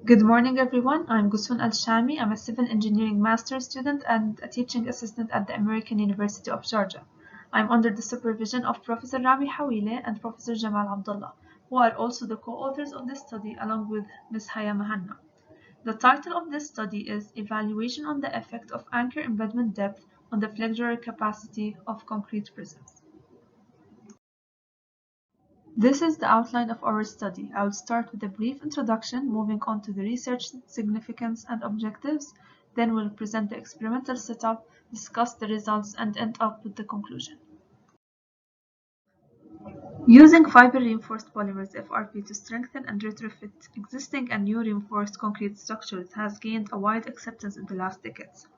Good morning, everyone. I'm Ghusoon Al-Shami. I'm a civil engineering master's student and a teaching assistant at the American University of Sharjah. I'm under the supervision of Professor Rami and Professor Jamal Abdullah, who are also the co-authors of this study along with Ms. Haya. The title of this study is Evaluation on the Effect of Anchor Embedment Depth on the Flexural Capacity of Concrete Prisms. This is the outline of our study. I will start with a brief introduction, moving on to the research significance and objectives. Then we'll present the experimental setup, discuss the results, and end up with the conclusion. Using fiber-reinforced polymers (FRP) to strengthen and retrofit existing and new reinforced concrete structures has gained a wide acceptance in the last decades.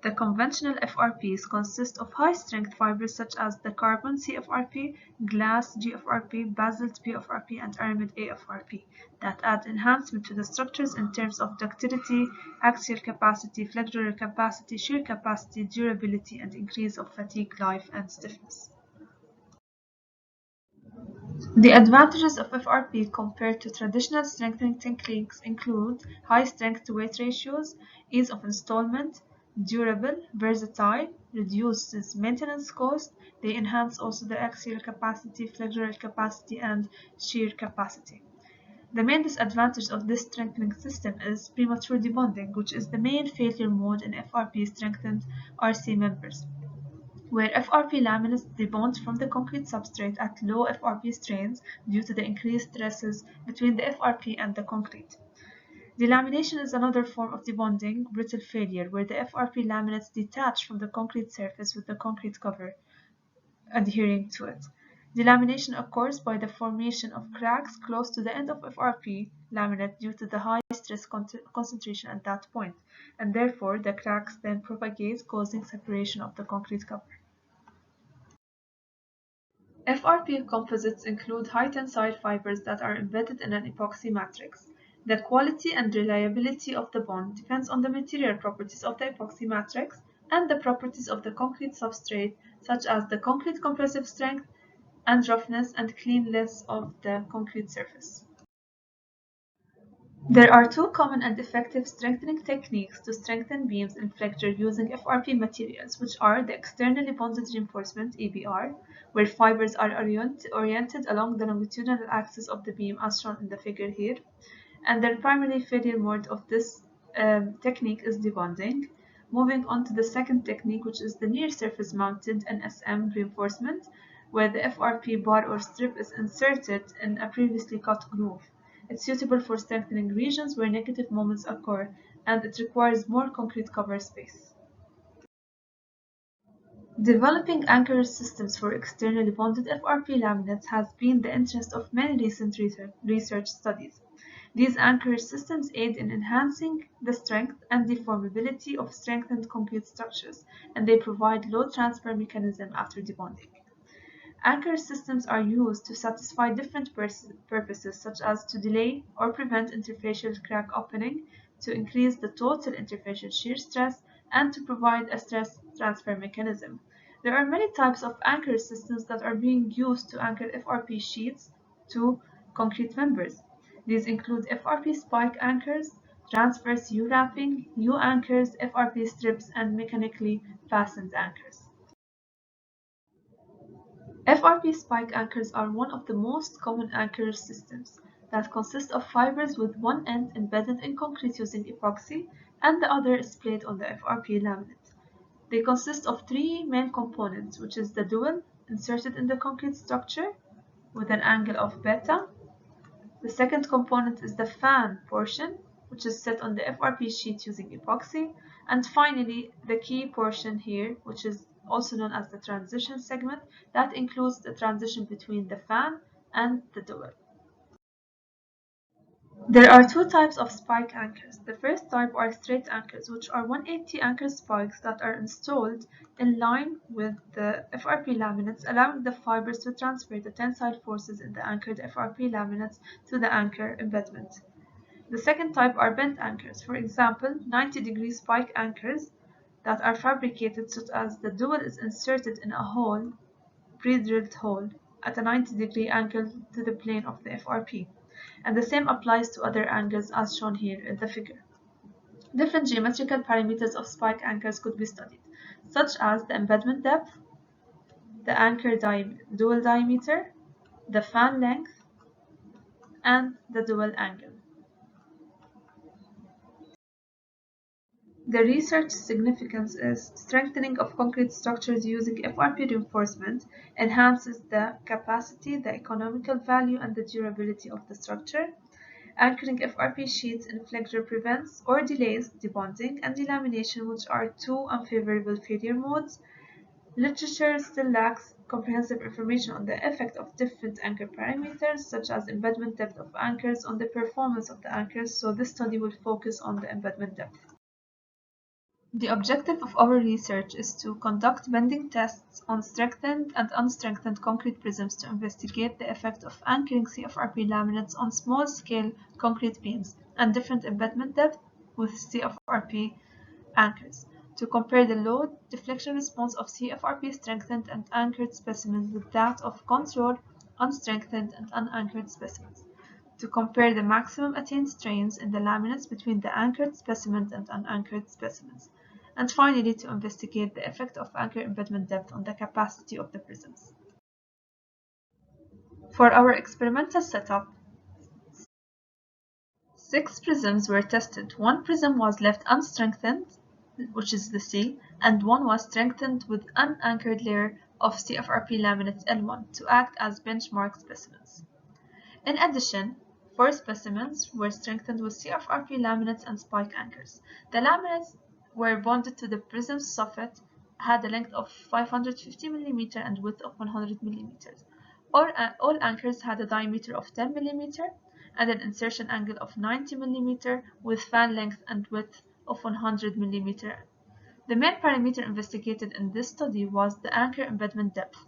The conventional FRPs consist of high-strength fibers such as the carbon CFRP, glass GFRP, basalt BFRP, and aramid AFRP that add enhancement to the structures in terms of ductility, axial capacity, flexural capacity, shear capacity, durability, and increase of fatigue life and stiffness. The advantages of FRP compared to traditional strengthening techniques include high strength-to-weight ratios, ease of installation, durable, versatile, reduces maintenance cost. They enhance also the axial capacity, flexural capacity, and shear capacity. The main disadvantage of this strengthening system is premature debonding, which is the main failure mode in FRP strengthened RC members, where FRP laminates debond from the concrete substrate at low FRP strains due to the increased stresses between the FRP and the concrete. Delamination is another form of debonding brittle failure, where the FRP laminates detach from the concrete surface with the concrete cover adhering to it. Delamination occurs by the formation of cracks close to the end of FRP laminate due to the high stress concentration at that point, and therefore the cracks then propagate, causing separation of the concrete cover. FRP composites include high-tensile fibers that are embedded in an epoxy matrix. The quality and reliability of the bond depends on the material properties of the epoxy matrix and the properties of the concrete substrate, such as the concrete compressive strength and roughness and cleanliness of the concrete surface. There are two common and effective strengthening techniques to strengthen beams in flexure using FRP materials, which are the externally bonded reinforcement (EBR), where fibers are oriented along the longitudinal axis of the beam as shown in the figure here, and the primary failure mode of this technique is debonding. Moving on to the second technique, which is the near surface mounted NSM reinforcement, where the FRP bar or strip is inserted in a previously cut groove. It's suitable for strengthening regions where negative moments occur, and it requires more concrete cover space. Developing anchor systems for externally bonded FRP laminates has been the interest of many recent research studies. These anchor systems aid in enhancing the strength and deformability of strengthened concrete structures, and they provide load transfer mechanism after debonding. Anchor systems are used to satisfy different purposes, such as to delay or prevent interfacial crack opening, to increase the total interfacial shear stress, and to provide a stress transfer mechanism. There are many types of anchor systems that are being used to anchor FRP sheets to concrete members. These include FRP spike anchors, transverse U-wrapping, U-anchors, FRP strips, and mechanically fastened anchors. FRP spike anchors are one of the most common anchor systems that consist of fibers with one end embedded in concrete using epoxy and the other is splayed on the FRP laminate. They consist of three main components, which is the dowel inserted in the concrete structure with an angle of beta. The second component is the fan portion, which is set on the FRP sheet using epoxy. And finally, the key portion here, which is also known as the transition segment, that includes the transition between the fan and the dowel. There are two types of spike anchors. The first type are straight anchors, which are 180 anchor spikes that are installed in line with the FRP laminates, allowing the fibers to transfer the tensile forces in the anchored FRP laminates to the anchor embedment. The second type are bent anchors, for example, 90-degree spike anchors that are fabricated such as the dowel is inserted in a hole, pre-drilled hole, at a 90-degree angle to the plane of the FRP. and the same applies to other angles as shown here in the figure. Different geometrical parameters of spike anchors could be studied, such as the embedment depth, the anchor dual diameter, the fan length, and the dual angle. The research significance is strengthening of concrete structures using FRP reinforcement enhances the capacity, the economical value, and the durability of the structure. Anchoring FRP sheets in flexure prevents or delays debonding and delamination, which are two unfavorable failure modes. Literature still lacks comprehensive information on the effect of different anchor parameters, such as embedment depth of anchors, on the performance of the anchors, so this study will focus on the embedment depth. The objective of our research is to conduct bending tests on strengthened and unstrengthened concrete prisms to investigate the effect of anchoring CFRP laminates on small-scale concrete beams and different embedment depth with CFRP anchors, to compare the load deflection response of CFRP strengthened and anchored specimens with that of control unstrengthened and unanchored specimens, to compare the maximum attained strains in the laminates between the anchored specimens and unanchored specimens, and finally to investigate the effect of anchor embedment depth on the capacity of the prisms. For our experimental setup, 6 prisms were tested. 1 prism was left unstrengthened, which is the C, and 1 was strengthened with unanchored layer of CFRP laminates L1 to act as benchmark specimens. In addition, 4 specimens were strengthened with CFRP laminates and spike anchors. The laminates were bonded to the prism's soffit, had a length of 550 mm and width of 100 mm. All anchors had a diameter of 10 mm and an insertion angle of 90 mm with fan length and width of 100 mm. The main parameter investigated in this study was the anchor embedment depth.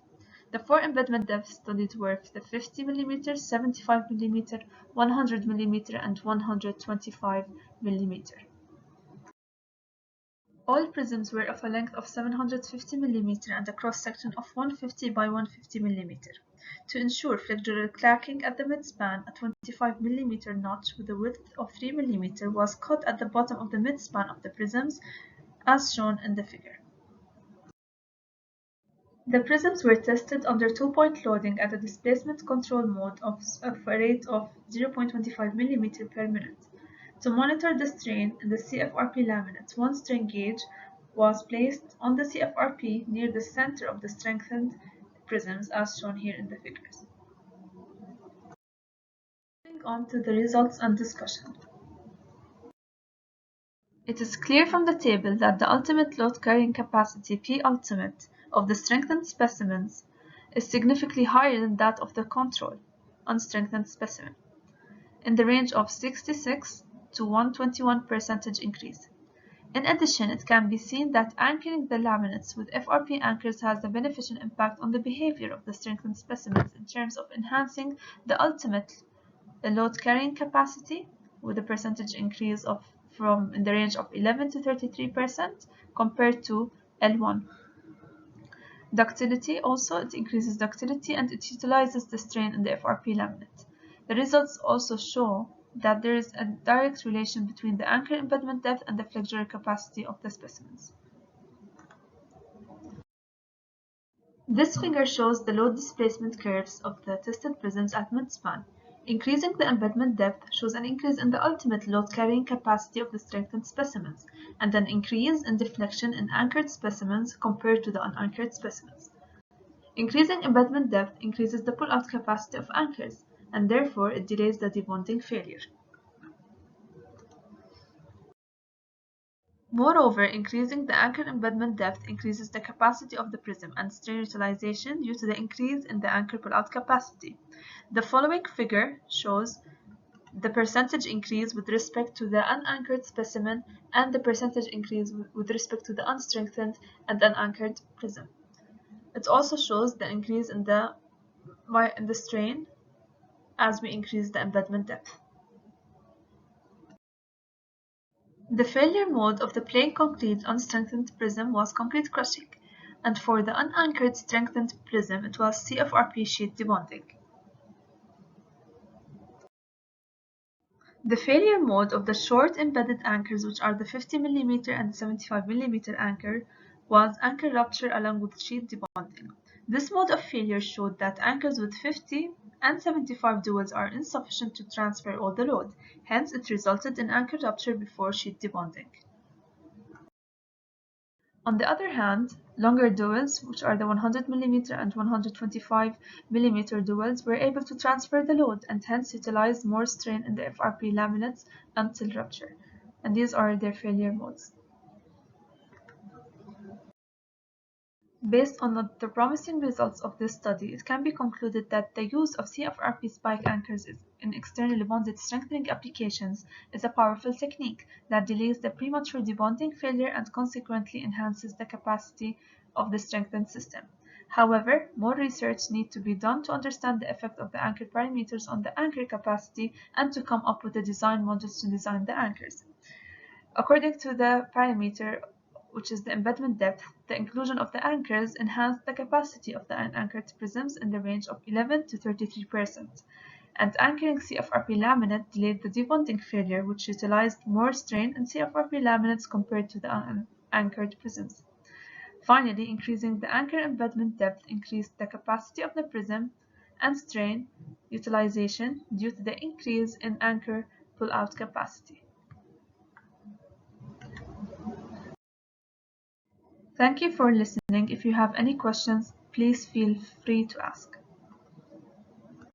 The 4 embedment depths studied were the 50 mm, 75 mm, 100 mm, and 125 mm. All prisms were of a length of 750 mm and a cross-section of 150 by 150 mm. To ensure flexural cracking at the midspan, a 25 mm notch with a width of 3 mm was cut at the bottom of the midspan of the prisms, as shown in the figure. The prisms were tested under 2-point loading at a displacement control mode of a rate of 0.25 mm per minute. To monitor the strain in the CFRP laminates, one strain gauge was placed on the CFRP near the center of the strengthened prisms, as shown here in the figures. Moving on to the results and discussion. It is clear from the table that the ultimate load carrying capacity P ultimate of the strengthened specimens is significantly higher than that of the control unstrengthened specimen, in the range of 66 to 121% increase. In addition, it can be seen that anchoring the laminates with FRP anchors has a beneficial impact on the behavior of the strengthened specimens in terms of enhancing the ultimate load carrying capacity with a percentage increase from in the range of 11 to 33% compared to L1. Ductility also, it increases ductility and it utilizes the strain in the FRP laminate. The results also show that there is a direct relation between the anchor embedment depth and the flexural capacity of the specimens. This figure shows the load displacement curves of the tested prisms at midspan. Increasing the embedment depth shows an increase in the ultimate load carrying capacity of the strengthened specimens, and an increase in deflection in anchored specimens compared to the unanchored specimens. Increasing embedment depth increases the pull-out capacity of anchors, and therefore it delays the debonding failure. Moreover, increasing the anchor embedment depth increases the capacity of the prism and strain utilization due to the increase in the anchor pull-out capacity. The following figure shows the percentage increase with respect to the unanchored specimen and the percentage increase with respect to the unstrengthened and unanchored prism. It also shows the increase in the strain as we increase the embedment depth. The failure mode of the plain concrete unstrengthened prism was concrete crushing, and for the unanchored strengthened prism it was CFRP sheet debonding. The failure mode of the short embedded anchors, which are the 50 mm and 75 mm anchor, was anchor rupture along with sheet debonding. This mode of failure showed that anchors with 50 and 75 duals are insufficient to transfer all the load. Hence, it resulted in anchor rupture before sheet debonding. On the other hand, longer duals, which are the 100 mm and 125 mm duals, were able to transfer the load and hence utilized more strain in the FRP laminates until rupture. And these are their failure modes. Based on the promising results of this study, it can be concluded that the use of CFRP spike anchors in externally bonded strengthening applications is a powerful technique that delays the premature debonding failure and consequently enhances the capacity of the strengthened system. However, more research needs to be done to understand the effect of the anchor parameters on the anchor capacity and to come up with the design models to design the anchors. According to the parameter, which is the embedment depth, the inclusion of the anchors enhanced the capacity of the unanchored prisms in the range of 11 to 33%, and anchoring CFRP laminate delayed the debonding failure, which utilized more strain in CFRP laminates compared to the unanchored prisms. Finally, increasing the anchor embedment depth increased the capacity of the prism and strain utilization due to the increase in anchor pull-out capacity. Thank you for listening. If you have any questions, please feel free to ask.